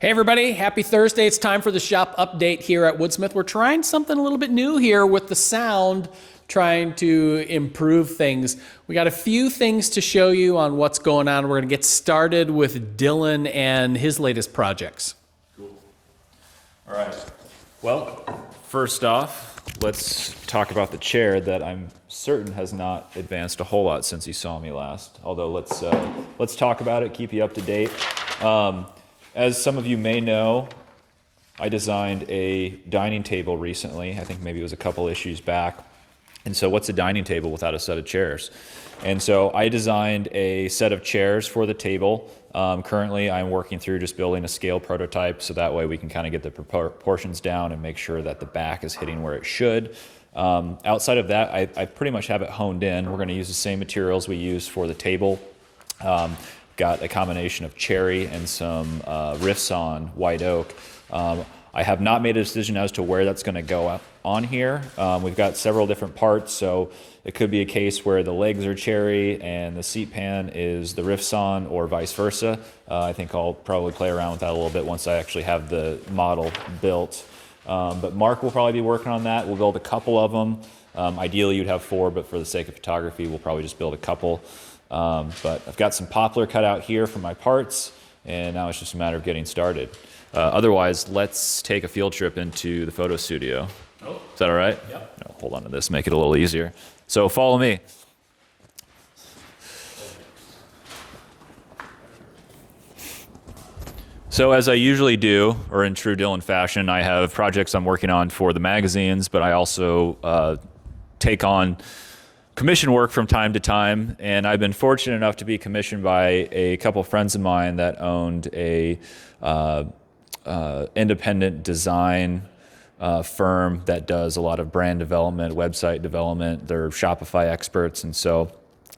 Hey everybody, happy Thursday. It's time for the shop update here at Woodsmith. We're trying something a little bit new here with the sound, trying to improve things. We got a few things to show you on what's going on. We're going to get started with Dillon and his latest projects. Cool. All right. Well, first off, let's talk about the chair that I'm certain has not advanced a whole lot since you saw me last. Although let's talk about it, keep you up to date. As some of you may know, I designed a dining table recently. I think maybe it was a couple issues back. And so what's a dining table without a set of chairs? And so I designed a set of chairs for the table. Currently, I'm working through just building a scale prototype so that way we can kind of get the proportions down and make sure that the back is hitting where it should. Outside of that, I pretty much have it honed in. We're going to use the same materials we use for the table. Got a combination of cherry and some riffs on white oak. I have not made a decision as to where that's going to go on here. We've got several different parts, so it could be a case where the legs are cherry and the seat pan is the riffs on, or vice versa. I think I'll probably play around with that a little bit once I actually have the model built. But Marc will probably be working on that. We'll build a couple of them. Ideally, you'd have 4, but for the sake of photography, we'll probably just build a couple. But I've got some poplar cut out here for my parts, and now it's just a matter of getting started. Otherwise, let's take a field trip into the photo studio. Oh. Is that all right? Yep. No, hold on to this, make it a little easier. So follow me. So as I usually do, or in true Dillon fashion, I have projects I'm working on for the magazines, but I also take on commission work from time to time, and I've been fortunate enough to be commissioned by a couple friends of mine that owned a independent design firm that does a lot of brand development, website development. They're Shopify experts, and so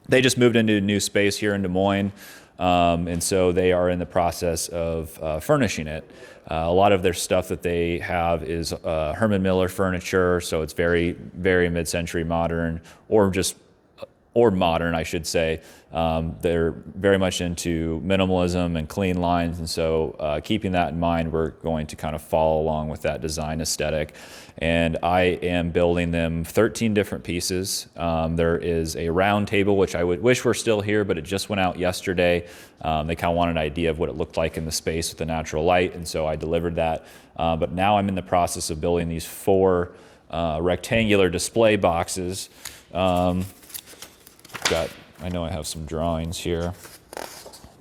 they just moved into a new space here in Des Moines, and so they are in the process of furnishing it. A lot of their stuff that they have is Herman Miller furniture, so it's very, very mid-century modern, or modern, I should say. They're very much into minimalism and clean lines, and so keeping that in mind, we're going to kind of follow along with that design aesthetic. And I am building them 13 different pieces. There is a round table, which I would wish were still here, but it just went out yesterday. They kind of wanted an idea of what it looked like in the space with the natural light, and so I delivered that. But now I'm in the process of building these 4 rectangular display boxes. I know I have some drawings here.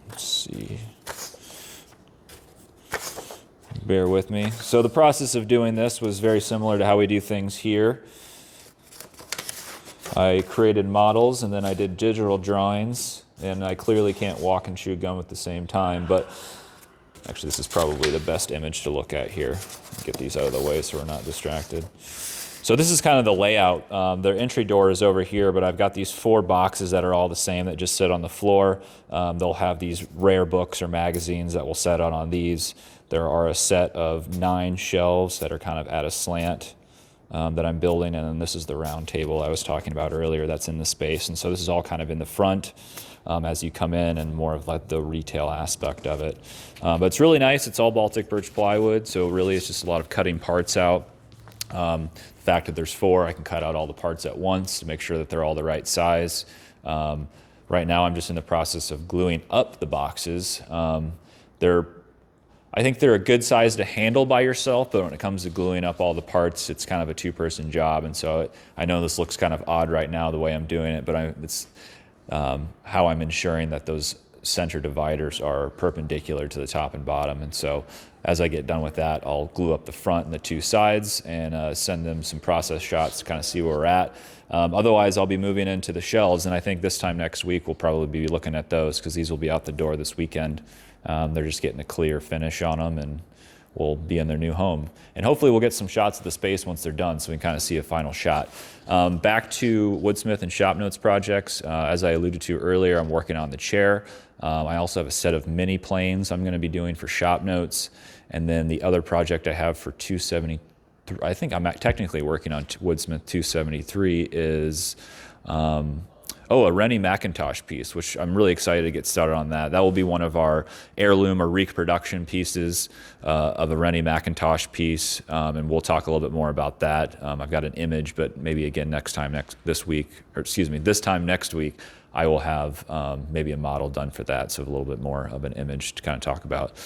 Let's see. Bear with me. So the process of doing this was very similar to how we do things here. I created models and then I did digital drawings, and I clearly can't walk and chew gum at the same time, but actually this is probably the best image to look at here. Get these out of the way so we're not distracted. So this is kind of the layout. Their entry door is over here, but I've got these 4 boxes that are all the same that just sit on the floor. They'll have these rare books or magazines that will set out on these. There are a set of 9 shelves that are kind of at a slant that I'm building, and then this is the round table I was talking about earlier that's in the space. And so this is all kind of in the front as you come in, and more of like the retail aspect of it. But it's really nice. It's all Baltic birch plywood, so really it's just a lot of cutting parts out. The fact that there's 4, I can cut out all the parts at once to make sure that they're all the right size. Right now I'm just in the process of gluing up the boxes. I think they're a good size to handle by yourself, but when it comes to gluing up all the parts, it's kind of a 2-person job. And so I know this looks kind of odd right now the way I'm doing it, but it's how I'm ensuring that those center dividers are perpendicular to the top and bottom. And so as I get done with that, I'll glue up the front and the 2 sides and send them some process shots to kind of see where we're at. Otherwise, I'll be moving into the shelves, and I think this time next week we'll probably be looking at those because these will be out the door this weekend. They're just getting a clear finish on them, and we'll be in their new home. And hopefully we'll get some shots of the space once they're done so we can kind of see a final shot. Back to Woodsmith and Shop Notes projects. As I alluded to earlier, I'm working on the chair. I also have a set of mini planes I'm going to be doing for Shop Notes. And then the other project I have for 273, I think I'm technically working on Woodsmith 273, is a Rennie McIntosh piece, which I'm really excited to get started on that. That will be one of our heirloom or reproduction pieces of a Rennie McIntosh piece, and we'll talk a little bit more about that. I've got an image, but maybe again this time next week, I will have maybe a model done for that, so a little bit more of an image to kind of talk about.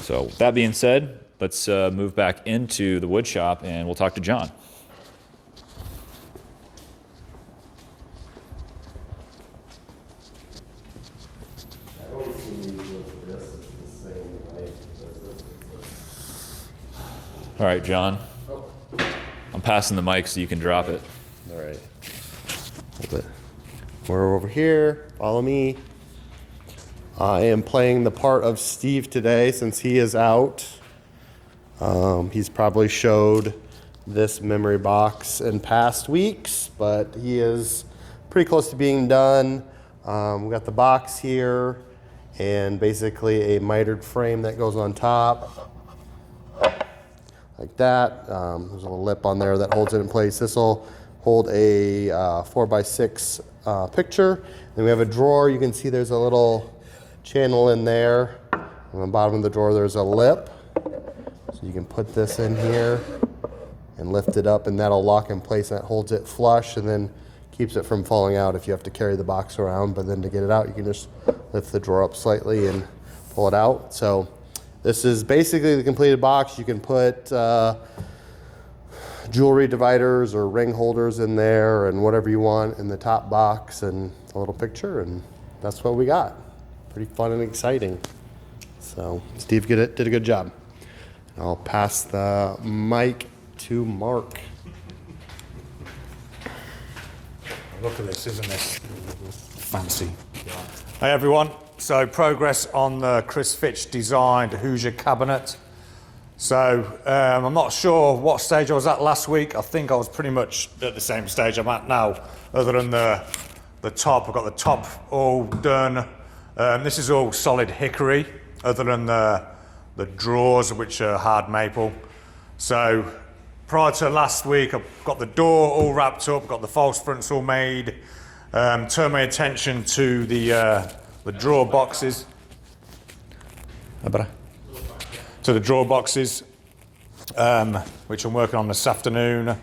So that being said, let's move back into the wood shop and we'll talk to John. All right, John. I'm passing the mic so you can drop it. All right. Hold it. We're over here. Follow me. I am playing the part of Steve today since he is out. He's probably showed this memory box in past weeks, but he is pretty close to being done. We got the box here and basically a mitered frame that goes on top. Like that. There's a little lip on there that holds it in place. This will hold a 4x6 picture. Then we have a drawer. You can see there's a little channel in there. On the bottom of the drawer there's a lip. So you can put this in here and lift it up, and that'll lock in place. That holds it flush and then keeps it from falling out if you have to carry the box around. But then to get it out, you can just lift the drawer up slightly and pull it out. So this is basically the completed box. You can put jewelry dividers or ring holders in there and whatever you want in the top box and a little picture, and that's what we got. Pretty fun and exciting. So Steve did a good job. I'll pass the mic to Mark. Look at this, isn't this fancy? Hey everyone. So progress on the Chris Fitch designed Hoosier cabinet. So I'm not sure what stage I was at last week. I think I was pretty much at the same stage I'm at now, other than the top. I've got the top all done. This is all solid hickory, other than the drawers, which are hard maple. So prior to last week, I've got the door all wrapped up, got the false fronts all made. Turned my attention to the drawer boxes. To the drawer boxes, which I'm working on this afternoon.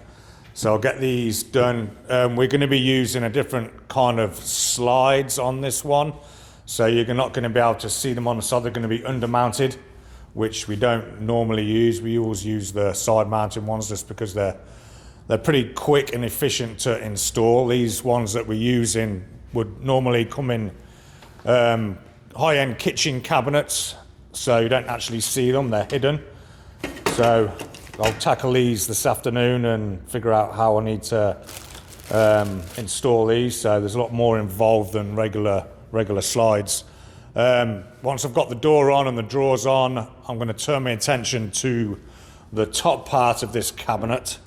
So I'll get these done. We're going to be using a different kind of slides on this one. So you're not going to be able to see them on the side. They're going to be undermounted, which we don't normally use. We always use the side mounted ones just because they're pretty quick and efficient to install. These ones that we're using would normally come in high-end kitchen cabinets, so you don't actually see them, they're hidden. So I'll tackle these this afternoon and figure out how I need to install these. So there's a lot more involved than regular slides. Once I've got the door on and the drawers on, I'm going to turn my attention to the top part of this cabinet,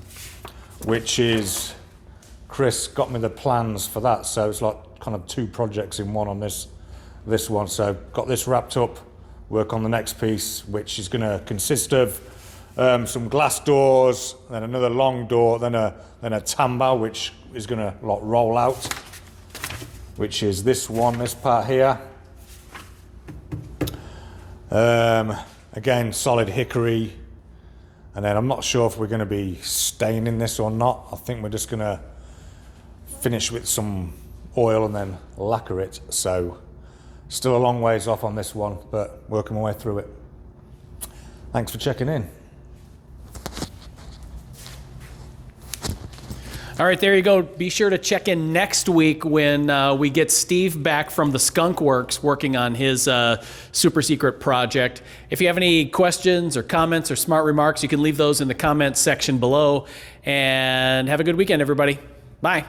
which is, Chris got me the plans for that, so it's like kind of two projects in one on this one. So got this wrapped up, work on the next piece, which is going to consist of some glass doors, then another long door, then a tambour, which is going to like roll out, which is this part here. Again, solid hickory. And then I'm not sure if we're going to be staining this or not. I think we're just going to finish with some oil and then lacquer it. So still a long ways off on this one, but working my way through it. Thanks for checking in. All right, there you go. Be sure to check in next week when we get Steve back from the Skunk Works working on his super secret project. If you have any questions or comments or smart remarks, you can leave those in the comments section below. And have a good weekend, everybody. Bye.